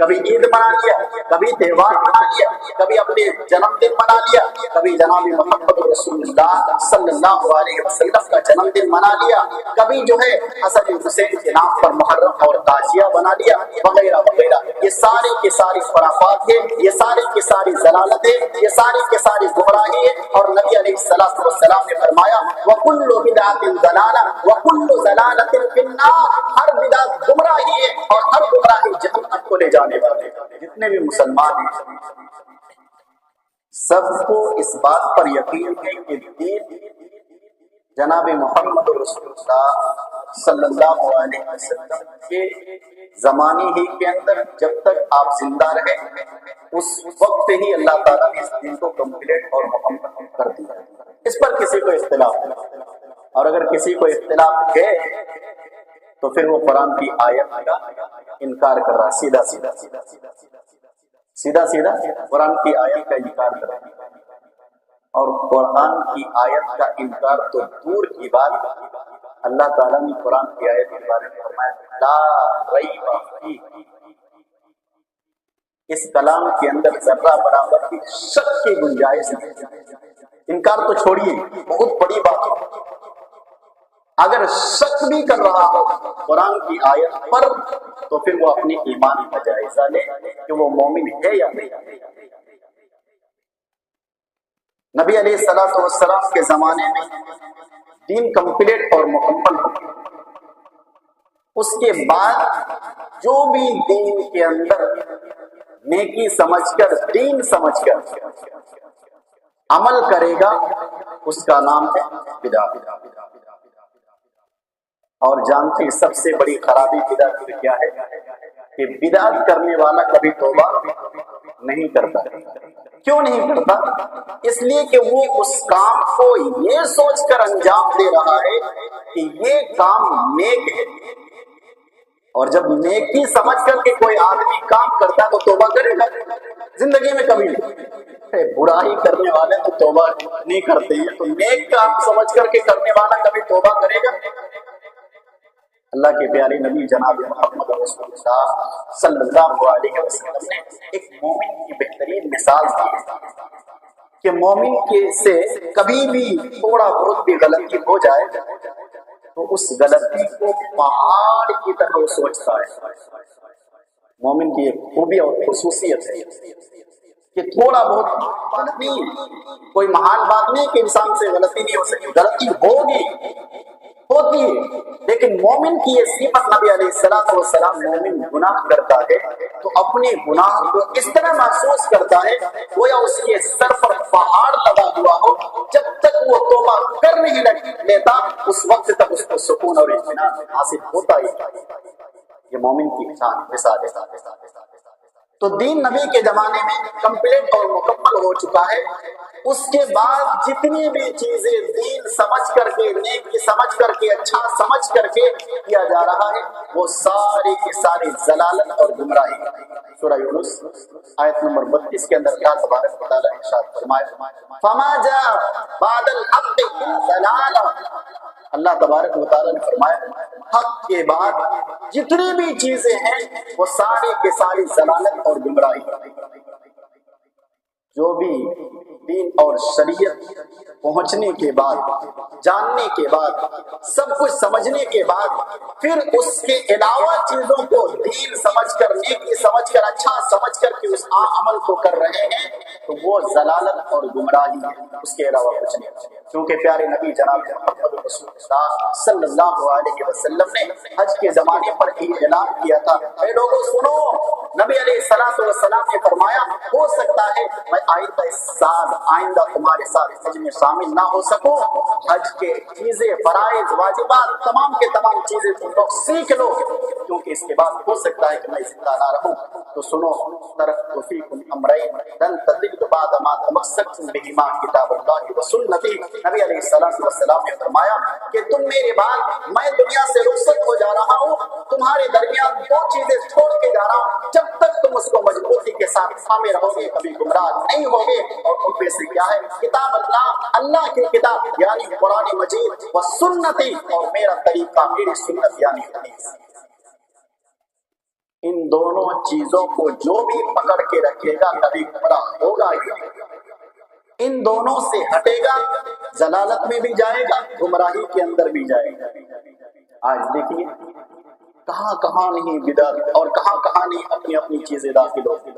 کبھی عید منا لیا، کبھی تہوار منا لیا، کبھی اپنے جنم دن منا لیا، کبھی جناب محمد رسول اللہ صلی اللہ علیہ وسلم کا جنم دن منا لیا، کبھی جو ہے حسن حسین کے نام پر محرم اور تعزیہ بنا لیا، وغیرہ وغیرہ۔ یہ سارے کے ساری خرافات ہیں، یہ سارے کی ساری ضلالتیں، یہ ساری کے ساری گمراہی ہے۔ اور نبی علیہ الصلوۃ والسلام نے فرمایا وَكُلُّ بِدْعَةٍ ضَلَالَةٍ وَكُلُّ ضَلَالَةٍ فِي النَّارِ، ہر بدعت گمراہی ہے اور ہر گمراہی جہنم کو لے جانے والی ہے۔ جتنے بھی مسلمان ہیں سب کو اس بات پر یقین ہے کہ دین جناب محمد رسول اللہ صلی اللہ علیہ وسلم کے زمانے ہی کے اندر جب تک آپ زندہ رہے اس وقت ہی اللہ تعالیٰ نے اس دین کو کمپلیٹ اور مکمل کر دیا۔ اس پر کسی کو اختلاف نہیں، اور اگر کسی کو اختلاف ہے تو پھر وہ قرآن کی آیت کا انکار کر رہا، سیدھا سیدھا قرآن کی آیت کا انکار کر رہا۔ اور قرآن کی آیت کا انکار تو دور کی بات، اللہ تعالیٰ نے قرآن کی آیت کے بارے میں فرمایا لا ریب فیہ، اس کلام کے اندر ذرہ برابر کی شک کی گنجائش نہیں۔ انکار تو چھوڑیے، بہت بڑی بات ہے، اگر شک بھی کر رہا ہو قرآن کی آیت پر تو پھر وہ اپنے ایمان کا جائزہ لے کہ وہ مومن ہے یا نہیں۔ نبی علیہ الصلوۃ والسلام کے زمانے میں دین کمپلیٹ اور مکمل ہو گیا، اس کے بعد جو بھی دین کے اندر نیکی سمجھ کر، دین سمجھ کر عمل کرے گا اس کا نام ہے بدعت۔ اور جانتے ہیں سب سے بڑی خرابی بدعت کی کیا ہے کہ بدعت کرنے والا کبھی توبہ نہیں کرتا۔ کیوں نہیں کرتا؟ اس لیے کہ وہ اس کام کو یہ سوچ کر انجام دے رہا ہے کہ یہ کام نیک ہے، اور جب نیکی سمجھ کر کے کوئی آدمی کام کرتا ہے تو توبہ کرے گا؟ زندگی میں کبھی نہیں۔ برائی کرنے والے تو توبہ نہیں کرتے ہیں، تو نیک کام سمجھ کر کے کرنے والا کبھی توبہ کرے گا؟ اللہ کے پیارے نبی جناب محمد رسول اللہ صلی اللہ علیہ وسلم نے ایک مومن کی بہترین مثال دی کہ مومن کے سے کبھی بھی تھوڑا بہت بھی غلطی ہو جائے تو اس غلطی کو پہاڑ کی طرح وہ سوچتا ہے۔ مومن کی ایک خوبی اور خصوصیت ہے کہ تھوڑا بہت غلطی، کوئی محال بات نہیں کہ انسان سے غلطی نہیں ہو سکتی، غلطی ہوتی ہے، لیکن مومن کی یہ صفت نبی علیہ الصلوۃ والسلام مومن گناہ کرتا ہے تو اپنے گناہ کو اس طرح محسوس کرتا ہے گویا اس کے سر پر پہاڑ لگا ہوا ہو، جب تک وہ توبہ کر نہیں لیتا اس وقت تک اس کو سکون اور اطمینان حاصل ہوتا ہی۔ یہ مومن کی مثال ہے۔ تو دین نبی کے زمانے میں کمپلیٹ اور مکمل ہو چکا ہے، اس کے بعد جتنی بھی چیزیں دین سمجھ کر کے، نیکی سمجھ کر کے، اچھا سمجھ کر کے کیا جا رہا ہے وہ ساری کی ساری ضلالت اور گمراہی۔ سورہ یونس آیت نمبر 32 کے اندر اللہ تبارک و تعالیٰ ارشاد فرمایا فما جاء بعد الحق الا ضلال، اللہ تبارک و تعالیٰ نے فرمایا حق کے بعد جتنی بھی چیزیں ہیں وہ ساری کی ساری ضلالت اور گمراہی۔ جو بھی دین اور شریعت پہنچنے کے بعد، جاننے کے بعد، سب کچھ سمجھنے کے بعد پھر اس کے علاوہ چیزوں کو دین سمجھ کر، نیکی سمجھ کر، اچھا سمجھ کر کے اس عمل کو کر رہے ہیں تو وہ ضلالت اور گمراہی ہے، اس کے علاوہ کچھ نہیں۔ کیونکہ پیارے نبی جناب محمد رسول اللہ صلی اللہ علیہ وسلم نے حج کے زمانے پر ہی اعلان کیا تھا، اے لوگوں سنو، نبی علیہ الصلوۃ والسلام نے فرمایا ہو سکتا ہے میں آئندہ تمہارے ساتھ حج میں شامل نہ ہو سکوں، حج کے چیزیں، فرائض، واجبات، تمام کے تمام چیزیں تم لوگ سیکھ لو، کیونکہ اس کے بعد ہو سکتا ہے کہ میں زندہ نہ رہوں۔ تو سنو، ترکت فیکم امرین لن تضلوا بعد ما تمسکتم بہما کتاب اللہ وسنتی، نبی علیہ السلام نے فرمایا کہ تم میرے بعد، میں دنیا سے رخصت ہو جا رہا ہوں، تمہارے درمیان دو چیزیں چھوڑ کے جا رہا ہوں، جب تک تم اس کو مضبوطی کے ساتھ تھامے رہو گے کبھی گمراہ نہیں ہوگے۔ اور ان میں سے کیا ہے؟ کتاب اللہ کی کتاب یعنی قرآن مجید و سنتی، اور میرا طریقہ، میری سنت یعنی حدیث۔ ان دونوں چیزوں کو جو بھی پکڑ کے رکھے گا کبھی گمراہ ہوگا ہی نہیں۔ ان دونوں سے ہٹے گا، ضلالت میں بھی جائے گا، گمراہی کے اندر بھی جائے گا۔ آج دیکھیے کہاں کہاں نہیں بدعت اور کہاں کہاں نہیں اپنی اپنی چیزیں داخل ہوتی،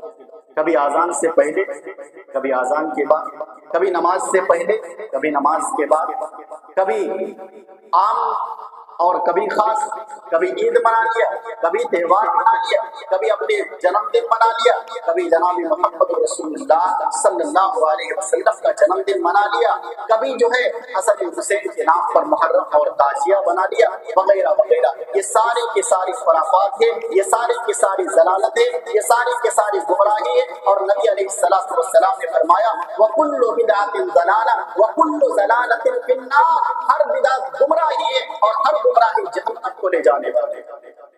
کبھی آذان سے پہلے، کبھی آذان کے بعد، کبھی نماز سے پہلے، کبھی نماز کے بعد، کبھی عام اور کبھی خاص، کبھی عید منا لیا، کبھی تہوار منا لیا، کبھی اپنے جنم دن منا لیا، کبھی جناب محمد رسول اللہ صلی اللہ علیہ وسلم کا جنم دن منا لیا، کبھی جو ہے حسن حسین کے نام پر محرم اور تعزیہ بنا لیا، وغیرہ وغیرہ۔ یہ سارے کے ساری خرافات ہیں، یہ سارے کی ساری ضلالتیں، یہ ساری کی ساری گمراہی ہے۔ اور نبی علیہ الصلوۃ والسلام نے فرمایا وَكُلُّ بِدْعَةٍ ضَلَالَةٍ وَكُلُّ ضَلَالَةٍ فِي النَّارِ، ہر بدعت گمراہی ہے اور ہر گمراہی جہنم کو لے جانے والی ہے۔